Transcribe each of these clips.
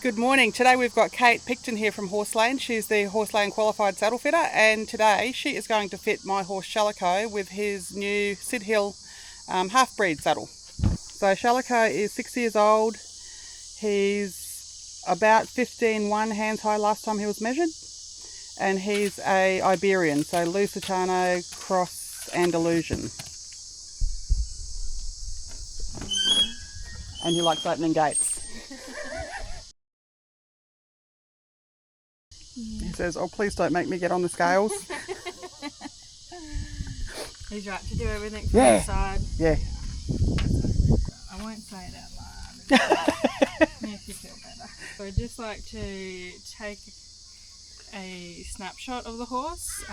Good morning. Today we've got Kate Picton here from Horseland. She's the Horseland qualified saddle fitter, and today she is going to fit my horse Shallico with his new Syd Hill Half Breed saddle. So Shallico is 6 years old. He's about 15.1 hands high last time he was measured, and he's a Iberian, so Lusitano, Cross, Andalusian. And he likes opening gates. He says, "Oh, please don't make me get on the scales." He's right to do everything from the side. Yeah. I won't say it out loud. Make you feel better. So I'd just like to take a snapshot of the horse.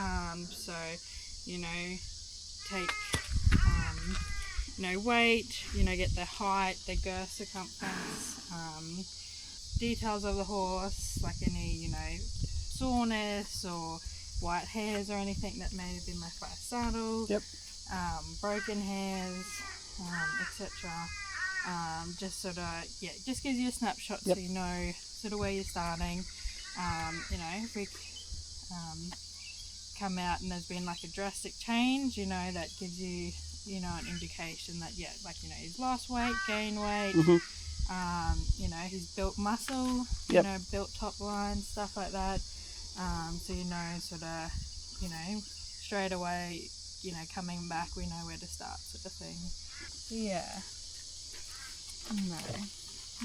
So, take, weight, get the height, the girth circumference, details of the horse, like any, soreness or white hairs or anything that may have been left by a saddle. Yep. Broken hairs, etc. Just sort of, just gives you a snapshot. Yep. So you know sort of where you're starting. If we come out and there's been like a drastic change, that gives you, an indication that, he's lost weight, gained weight. Mm-hmm. He's built muscle, Yep. Built top line, stuff like that. So sort of, straight away, coming back, we know where to start, sort of thing. Yeah.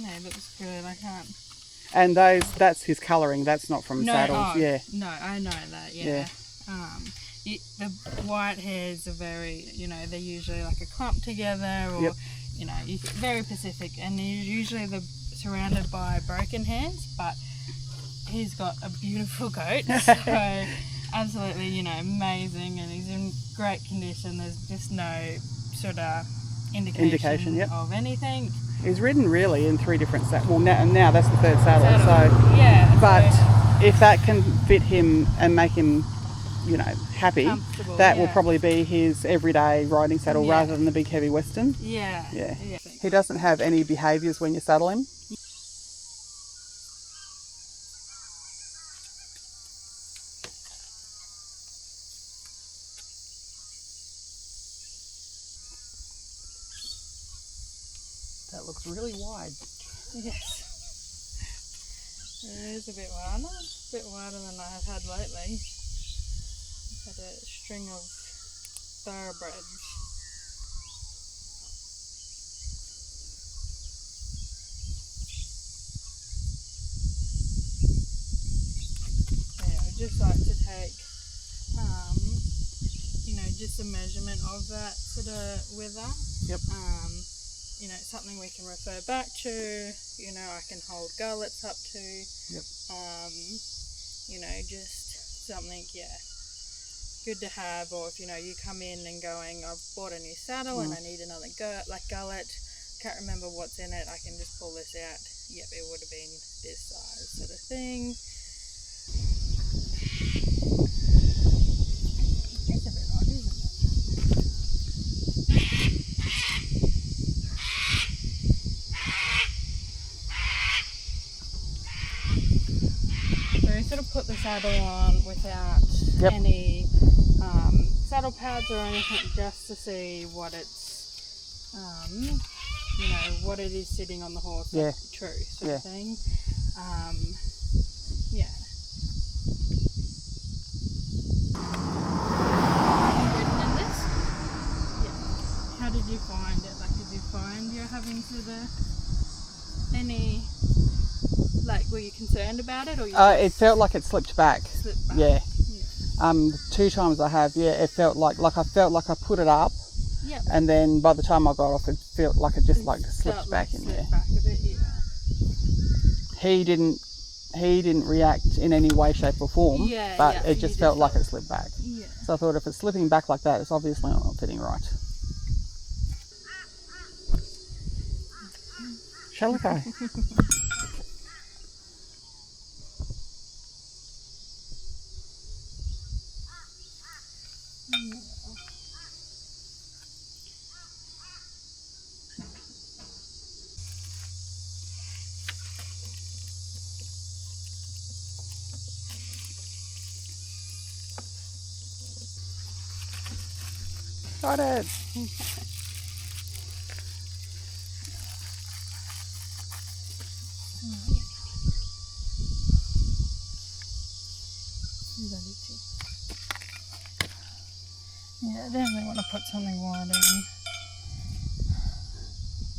No, it looks good. I can't. And that's his colouring. That's not from saddles. Yeah. No, I know that. Yeah. The white hairs are very, they're usually like a clump together, or Yep. very Pacific, and usually they're surrounded by broken hairs, but he's got a beautiful coat, so absolutely, amazing, and he's in great condition. There's just no sort of indication Yep. of anything. He's ridden really in 3 different saddles. Well, now that's the 3rd saddle. So yeah. But if that can fit him and make him, happy, that will probably be his everyday riding saddle rather than the big heavy Western. Yeah. He doesn't have any behaviours when you saddle him. That looks really wide. Yes. It is a bit wider. It's a bit wider than I have had lately. I've had a string of thoroughbreds. I'd just like to take, just a measurement of that sort of wither. Yep. Something we can refer back to, I can hold gullets up to. Yep. Just something, good to have. Or if, you come in and going, I've bought a new saddle and I need another gullet, can't remember what's in it, I can just pull this out. Yep, it would have been this size sort of thing. It's a bit odd, isn't it? Sort of put the saddle on without any saddle pads or anything, just to see what it's, what it is sitting on the horse, like true sort of thing. How did you find it? Did you find you're having any? Were you concerned about it, or it felt like it slipped back. Yeah. 2 times I have. Yeah, it felt like I felt like I put it up. Yep. And then by the time I got off, it felt like it just slipped back in there. Back a bit, yeah. He didn't react in any way, shape, or form. But it just felt like it slipped back. Yeah. So I thought if it's slipping back like that, it's obviously not fitting right. Shallico. Got it. Yeah, I definitely want to put something wide in.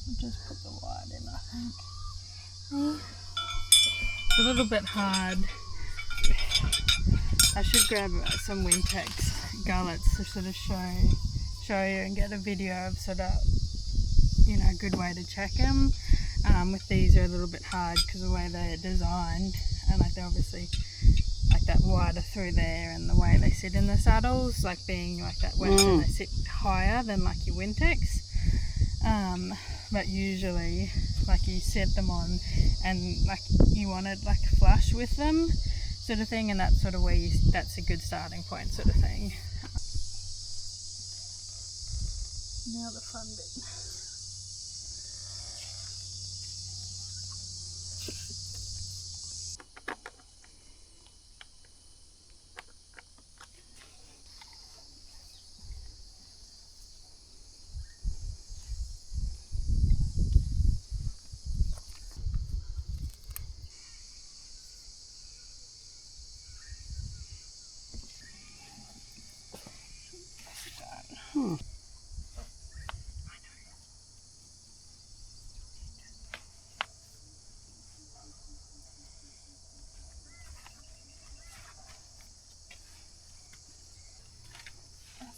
I'll just put the wide in, I think. It's a little bit hard. I should grab some Wintex gullets to sort of show you and get a video of sort of, you know, a good way to check them. With these are a little bit hard because of the way they're designed, and like they're obviously like that wider through there, and the way they sit in the saddles, like being like that Western, they sit higher than like your Wintex. But usually like you set them on and like you want it like flush with them sort of thing, and that's sort of where that's a good starting point sort of thing. Now the fun bit.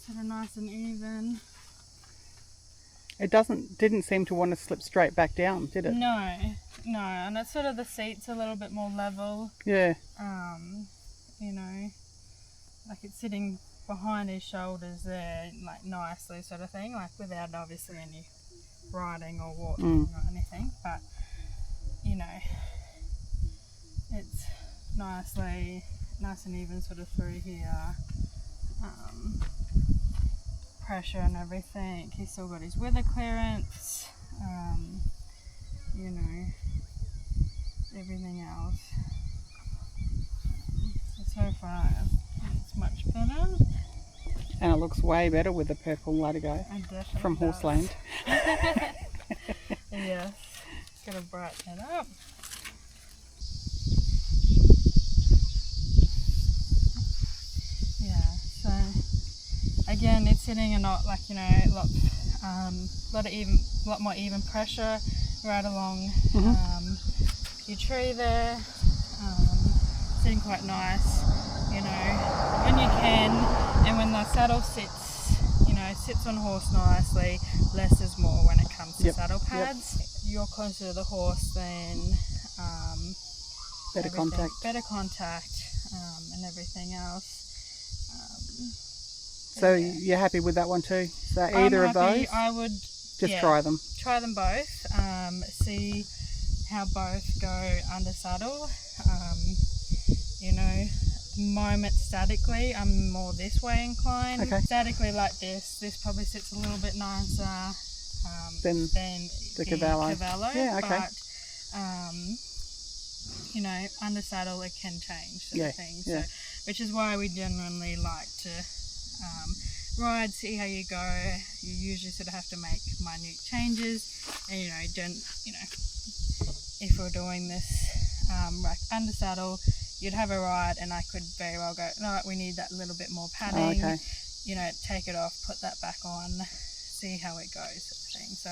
Sort of nice and even. It didn't seem to want to slip straight back down, did it? No, and it's sort of the seat's a little bit more level. Yeah. You know, like it's sitting behind his shoulders there, like nicely sort of thing, like without obviously any riding or walking or anything, but you know, it's nice and even sort of through here. Pressure and everything. He's still got his weather clearance, you know, everything else. So far it's much better. And it looks way better with the purple Latigo from Horseland. Yes, it's going to brighten it up. Yeah, so again, it's sitting a lot, like, you know, a lot more even pressure right along your tree there. Sitting quite nice, you know, when you can, and when the saddle sits, you know, sits on horse nicely, less is more when it comes to saddle pads. You're closer to the horse, then better contact, and everything else. So you're happy with that one too? So either of those? I would just try them. Try them both. See how both go under saddle. You know, moment statically, I'm more this way inclined. Okay. Statically like this probably sits a little bit nicer than the Cavallo. Yeah, okay. But you know, under saddle it can change sort of thing. So, which is why we genuinely like to ride, see how you go. You usually sort of have to make minute changes, and you know, if we're doing this like under saddle, you'd have a ride and I could very well go, no, we need that little bit more padding. Okay. You know, take it off, put that back on, see how it goes sort of thing. So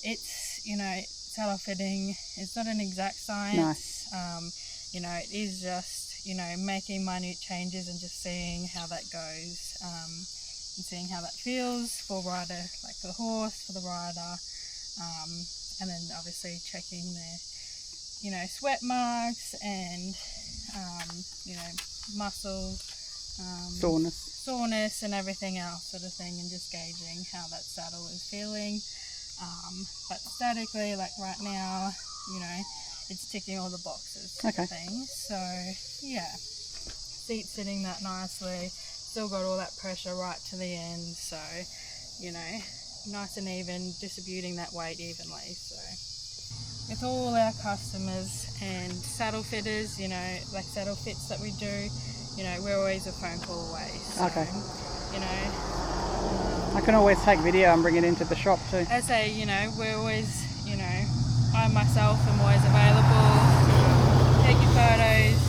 it's, you know, saddle fitting, it's not an exact science. Nice. You know, it is just, you know, making minute changes and just seeing how that goes, and seeing how that feels for rider, like for the horse, for the rider, and then obviously checking their, you know, sweat marks and you know, muscle soreness and everything else sort of thing, and just gauging how that saddle is feeling. But statically, like right now, you know, it's ticking all the boxes sort of thing. So yeah, seat sitting that nicely, still got all that pressure right to the end, so you know, nice and even, distributing that weight evenly. So with all our customers and saddle fitters, you know, like saddle fits that we do, you know, we're always a phone call away. So, you know, I can always take video and bring it into the shop too. I say, you know, we're always, you know, I myself am always available. Take your photos,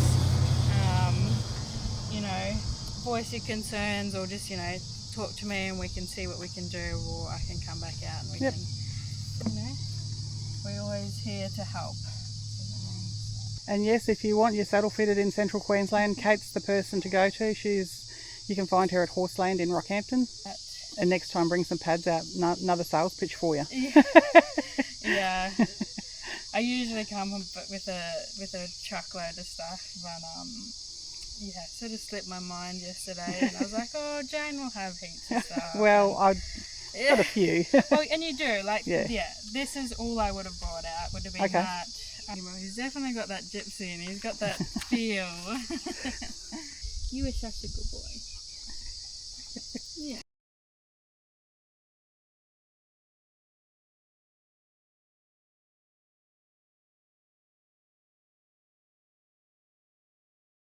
you know, voice your concerns, or just, you know, talk to me and we can see what we can do, or I can come back out and we can, you know, we're always here to help. And yes, if you want your saddle fitted in Central Queensland, Kate's the person to go to. You can find her at Horseland in Rockhampton. And next time, bring some pads out. Another sales pitch for you. Yeah. I usually come with a truckload of stuff, but yeah, sort of slipped my mind yesterday, and I was like, oh, Jane will have heaps of stuff. Well, I've got a few. Well, and you do, like, yeah. This is all I would have brought out. Would have been that. He's definitely got that gypsy, and he's got that feel. You were such a good boy.